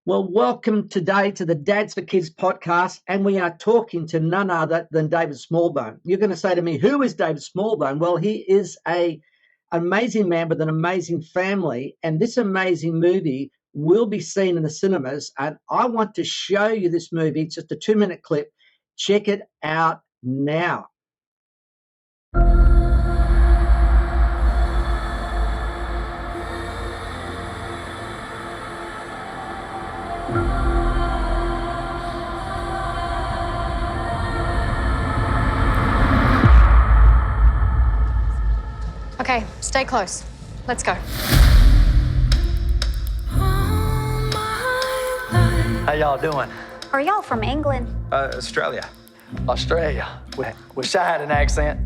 Well, welcome today to the Dads for Kids podcast, and we are talking to none other than David Smallbone. You're going to say to me, who is David Smallbone? Well, he is an amazing man with an amazing family, and this amazing movie will be seen in the cinemas, and I want to show you this movie. It's just a 2-minute clip. Check it out now. Okay, stay close. Let's go. How y'all doing? Are y'all from England? Australia. Australia. Wish I had an accent.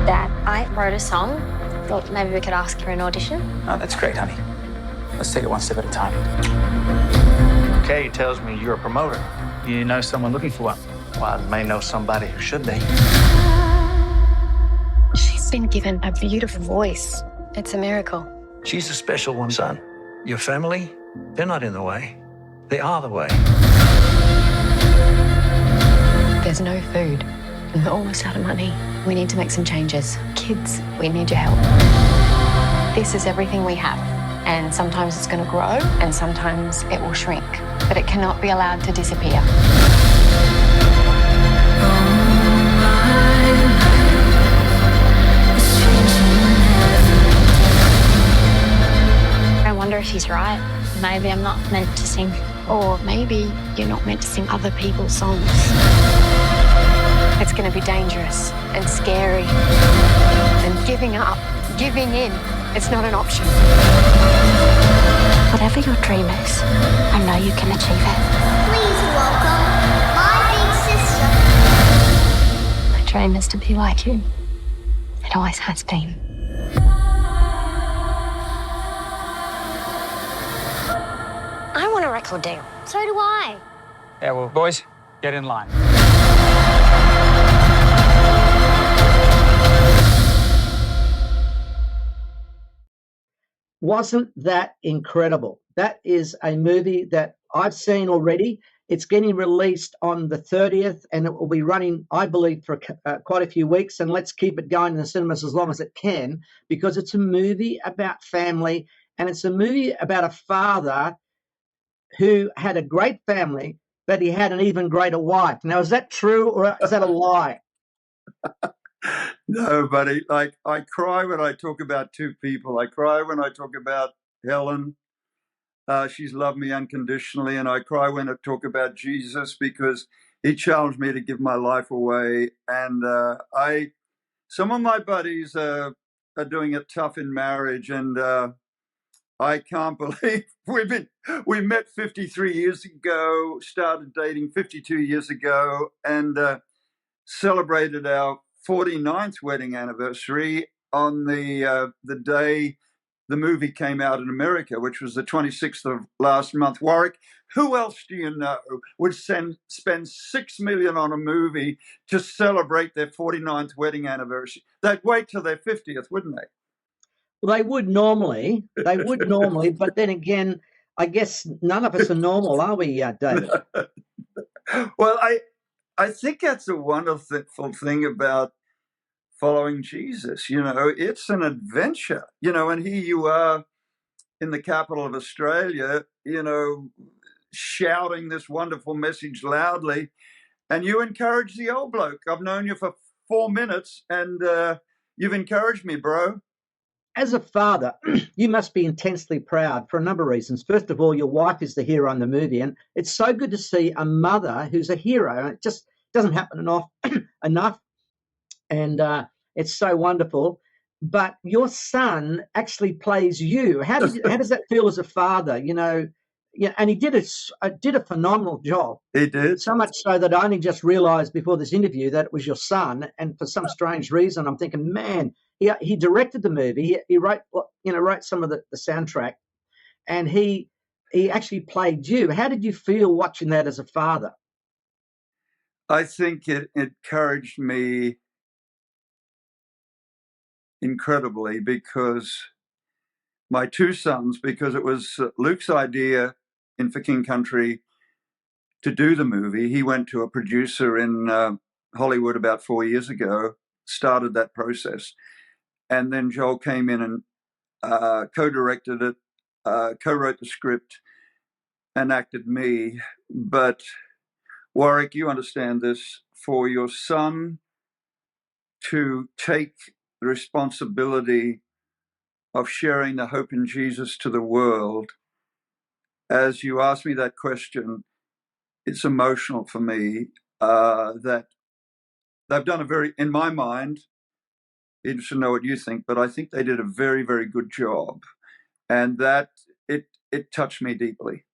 Dad, I wrote a song. Thought maybe we could ask for an audition. Oh, that's great, honey. Let's take it one step at a time. Kay tells me you're a promoter. You know someone looking for one? Well, I may know somebody who should be. She's been given a beautiful voice. It's a miracle. She's a special one, son. Your family, they're not in the way. They are the way. There's no food, and we're almost out of money. We need to make some changes. Kids, we need your help. This is everything we have, and sometimes it's going to grow, and sometimes it will shrink, but it cannot be allowed to disappear. I wonder if he's right. Maybe I'm not meant to sing. Or maybe you're not meant to sing other people's songs. It's going to be dangerous and scary. And giving up, giving in, it's not an option. Whatever your dream is, I know you can achieve it. Please welcome my big sister. My dream is to be like you. It always has been. I want a record deal. So do I. Yeah, well, boys, get in line. Wasn't that incredible? That is a movie that I've seen already. It's getting released on the 30th, and it will be running, I believe, for quite a few weeks. And let's keep it going in the cinemas as long as it can, because it's a movie about family, and it's a movie about a father who had a great family, but he had an even greater wife. Now, is that true, or is that a lie? No, buddy. Like, I cry when I talk about two people. I cry when I talk about Helen. She's loved me unconditionally, and I cry when I talk about Jesus because he challenged me to give my life away. And some of my buddies are doing it tough in marriage, and I can't believe we met 53 years ago, started dating 52 years ago, and celebrated our 49th wedding anniversary on the day the movie came out in America, which was the 26th of last month. Warwick, who else do you know would spend $6 million on a movie to celebrate their 49th wedding anniversary? They'd wait till their 50th, wouldn't they? Well, they would normally, but then again, I guess none of us are normal, are we, David? Well, I think that's a wonderful thing about following Jesus. You know, it's an adventure, and here you are in the capital of Australia, shouting this wonderful message loudly, and you encourage the old bloke. I've known you for 4 minutes, and you've encouraged me, bro. As a father, you must be intensely proud for a number of reasons. First of all, your wife is the hero in the movie, and it's so good to see a mother who's a hero. It just doesn't happen enough, and it's so wonderful. But your son actually plays you. How does that feel as a father? And he did a phenomenal job. He did. So much so that I only just realised before this interview that it was your son, and for some strange reason, I'm thinking, man. He directed the movie. He wrote some of the soundtrack, and he actually played you. How did you feel watching that as a father? I think it encouraged me incredibly because my two sons, because it was Luke's idea in For King Country to do the movie. He went to a producer in Hollywood about 4 years ago, started that process. And then Joel came in and co-directed it, co-wrote the script, and acted me. But Warwick, you understand this, for your son to take the responsibility of sharing the hope in Jesus to the world, as you asked me that question, it's emotional for me that they've done a very, in my mind, interested to know what you think, but I think they did a very, very good job. And that it touched me deeply.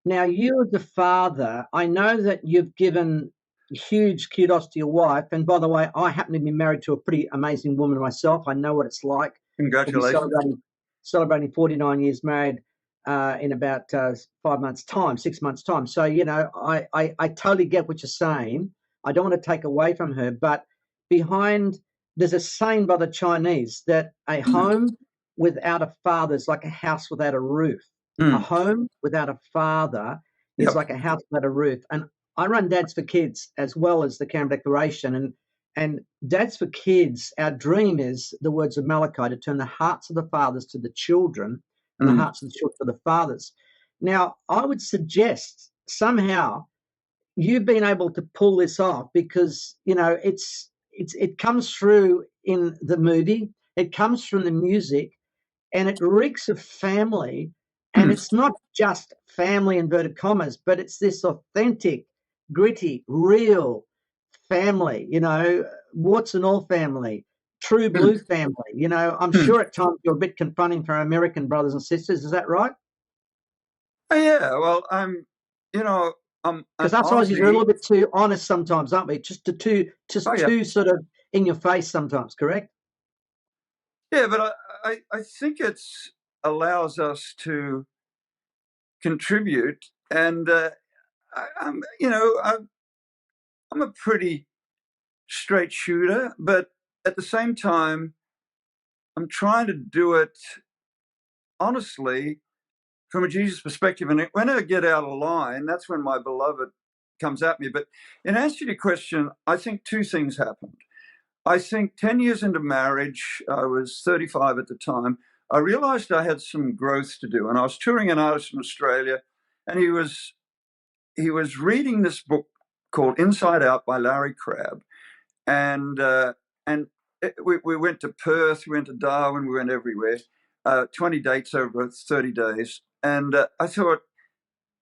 Now, you as a father, I know that you've given huge kudos to your wife. And by the way, I happen to be married to a pretty amazing woman myself. I know what it's like. Congratulations. We'll be celebrating 49 years married in about 5 months' time, 6 months' time. So, you know, I totally get what you're saying. I don't want to take away from her. But there's a saying by the Chinese that a home without a father is like a house without a roof. A home without a father is like a house without a roof. And I run Dads for Kids as well as the Canberra Declaration. And Dads for Kids, our dream is, the words of Malachi, to turn the hearts of the fathers to the children and the hearts of the children to the fathers. Now, I would suggest somehow you've been able to pull this off because, you know, it comes through in the movie, it comes from the music, and it reeks of family. And it's not just family inverted commas, but it's this authentic, gritty, real family, you know, warts and all family, true blue family. You know, I'm sure at times you're a bit confronting for our American brothers and sisters. Is that right? Yeah, well, because us Aussies are a little bit too honest sometimes, aren't we? Just too sort of in your face sometimes, correct? Yeah, but I think it's allows us to contribute, and I'm a pretty straight shooter, but at the same time, I'm trying to do it honestly from a Jesus perspective. And when I get out of line, that's when my beloved comes at me. But in answer to your question, I think two things happened. I think 10 years into marriage, I was 35 at the time, I realized I had some growth to do. And I was touring an artist in Australia, and he was reading this book called Inside Out by Larry Crabb. And we went to Perth, we went to Darwin, we went everywhere, 20 dates over 30 days. And I thought,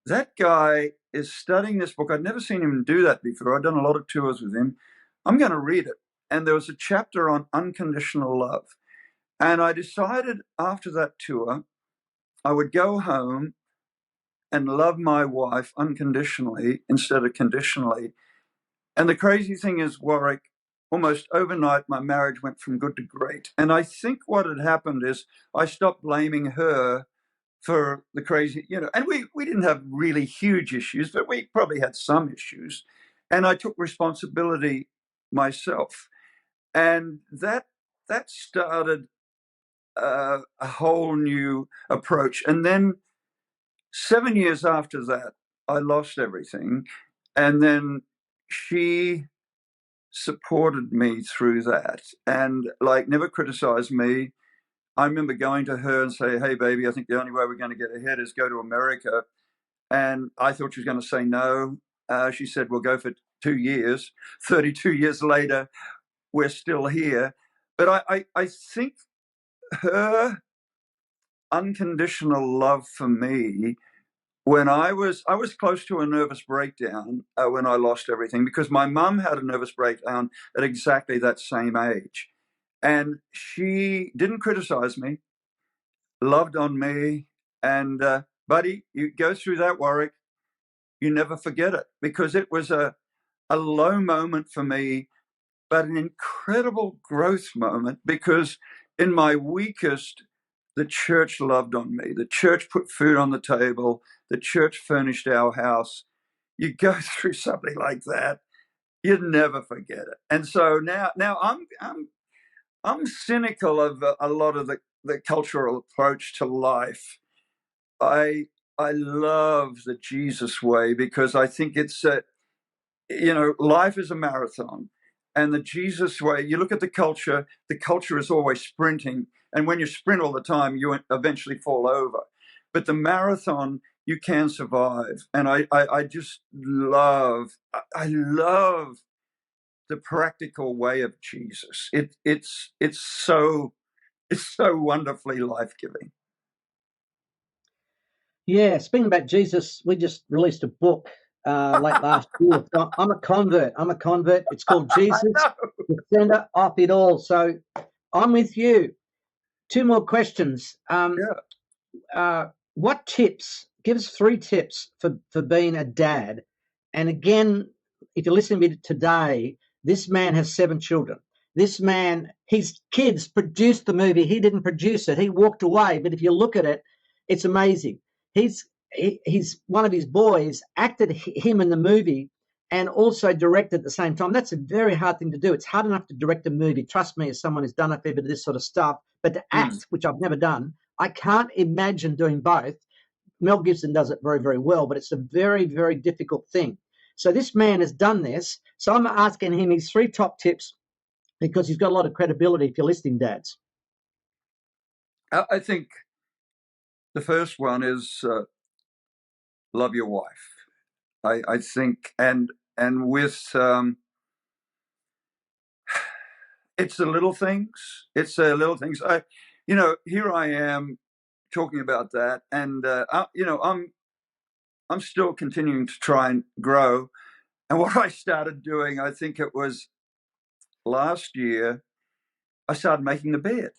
that guy is studying this book. I'd never seen him do that before. I'd done a lot of tours with him. I'm going to read it. And there was a chapter on unconditional love. And I decided after that tour, I would go home and love my wife unconditionally instead of conditionally. And the crazy thing is, Warwick, almost overnight, my marriage went from good to great. And I think what had happened is I stopped blaming her for the crazy, and we didn't have really huge issues, but we probably had some issues. And I took responsibility myself. And that started a whole new approach. And then 7 years after that, I lost everything. And then she supported me through that and never criticized me. I remember going to her and say, hey, baby, I think the only way we're going to get ahead is go to America. And I thought she was going to say no. She said, we'll go for 2 years. 32 years later, we're still here. But I think her unconditional love for me, when I was close to a nervous breakdown when I lost everything, because my mum had a nervous breakdown at exactly that same age. And she didn't criticize me, loved on me. And buddy, you go through that, Warwick, you never forget it, because it was a low moment for me, but an incredible growth moment, because in my weakest, the church loved on me. The church put food on the table. The church furnished our house. You go through something like that, you'd never forget it. And so now I'm cynical of a lot of the cultural approach to life. I love the Jesus way, because I think it's life is a marathon, and the Jesus way. You look at the culture is always sprinting, and when you sprint all the time, you eventually fall over. But the marathon, you can survive, and I just love the practical way of Jesus. It's so wonderfully life-giving. Yeah, speaking about Jesus, we just released a book late last year. So I'm a convert. It's called Jesus, the Center of It All. So I'm with you. Two more questions. What tips? Give us 3 tips for being a dad. And again, if you're listening to me today, this man has 7 children. This man, his kids produced the movie. He didn't produce it. He walked away. But if you look at it, it's amazing. He's one of his boys acted him in the movie and also directed at the same time. That's a very hard thing to do. It's hard enough to direct a movie. Trust me, as someone who's done a fair bit of this sort of stuff. But to act, which I've never done, I can't imagine doing both. Mel Gibson does it very, very well, but it's a very, very difficult thing. So this man has done this. So I'm asking him his 3 top tips, because he's got a lot of credibility if you're listening, dads. I think the first one is love your wife. I think, and with it's the little things. Here I am talking about that, and I'm still continuing to try and grow. And what I started doing, I think it was last year, I started making the bed.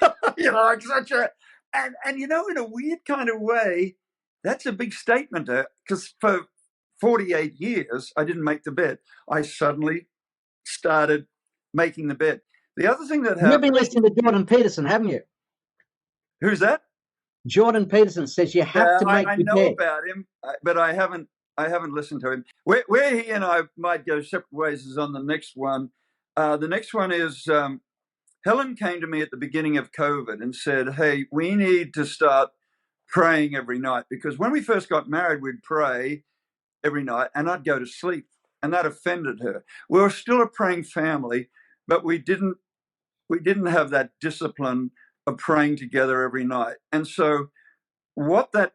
Like such a, and in a weird kind of way, that's a big statement, because for 48 years I didn't make the bed. I suddenly started making the bed. The other thing that happened. You've been listening to Jordan Peterson, haven't you? Who's that? Jordan Peterson says you have to make I your know bed. about him, but I haven't listened to him. Where he and I might go separate ways is on the next one. The next one is Helen came to me at the beginning of COVID and said, "Hey, we need to start praying every night," because when we first got married, we'd pray every night, and I'd go to sleep, and that offended her. We were still a praying family, but we didn't have that discipline of praying together every night. And so I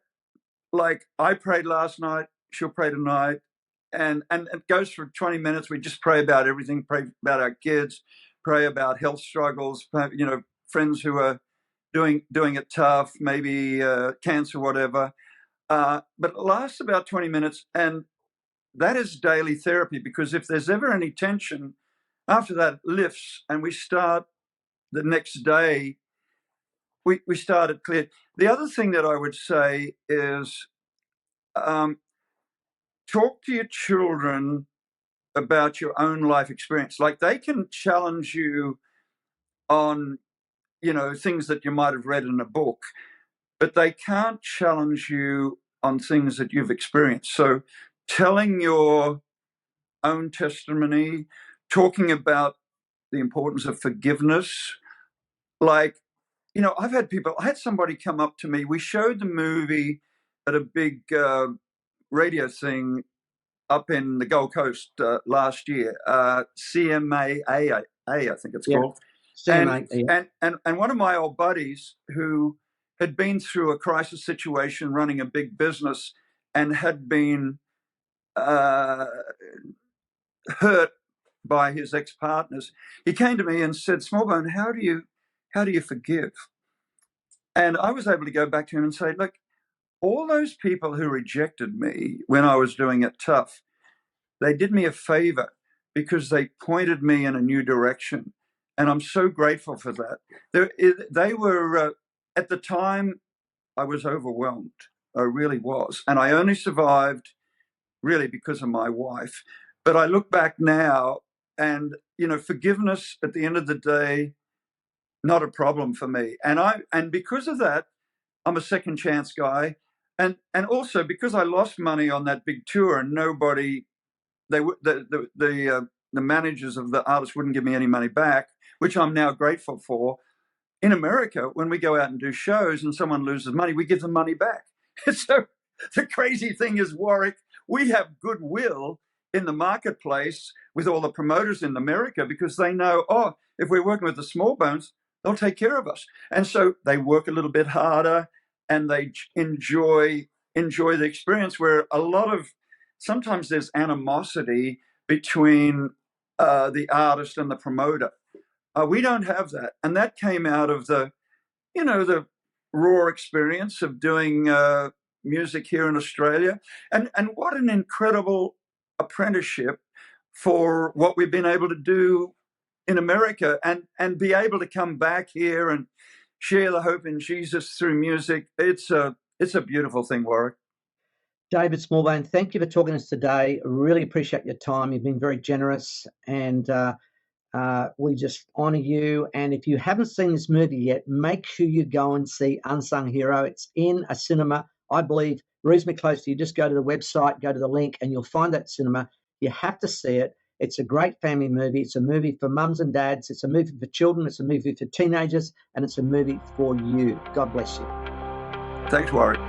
prayed last night, she'll pray tonight, and it goes for 20 minutes. We just pray about everything, pray about our kids, pray about health struggles, friends who are doing it tough, maybe cancer, whatever. But it lasts about 20 minutes, and that is daily therapy, because if there's ever any tension, after that lifts, and we start the next day, we started clear. The other thing that I would say is talk to your children about your own life experience. Like, they can challenge you on, things that you might have read in a book, but they can't challenge you on things that you've experienced. So telling your own testimony, talking about the importance of forgiveness. Like, I had somebody come up to me. We showed the movie at a big radio thing up in the Gold Coast last year, CMAA, I think it's called. CMA, and one of my old buddies who had been through a crisis situation running a big business and had been hurt by his ex-partners, he came to me and said, "Smallbone, how do you forgive?" And I was able to go back to him and say, "Look, all those people who rejected me when I was doing it tough, they did me a favor because they pointed me in a new direction. And I'm so grateful for that." They were, at the time, I was overwhelmed. I really was. And I only survived really because of my wife. But I look back now and, forgiveness at the end of the day, not a problem for me. And because of that, I'm a second chance guy. And also because I lost money on that big tour, and the managers of the artists wouldn't give me any money back, which I'm now grateful for. in America, when we go out and do shows and someone loses money, we give them money back. So the crazy thing is, Warwick, we have goodwill in the marketplace with all the promoters in America because they know, oh, if we're working with the Smallbones, they'll take care of us. And so they work a little bit harder and they enjoy the experience, where sometimes there's animosity between the artist and the promoter. We don't have that. And that came out of the raw experience of doing music here in Australia. And what an incredible apprenticeship for what we've been able to do in America, and be able to come back here and share the hope in Jesus through music. It's a beautiful thing, Warwick. David Smallbone, thank you for talking to us today. Really appreciate your time. You've been very generous, and we just honour you. And if you haven't seen this movie yet, make sure you go and see Unsung Hero. It's in a cinema, I believe, reasonably close to you. Just go to the website, go to the link, and you'll find that cinema. You have to see it. It's a great family movie. It's a movie for mums and dads. It's a movie for children. It's a movie for teenagers. And it's a movie for you. God bless you. Thanks, Warwick.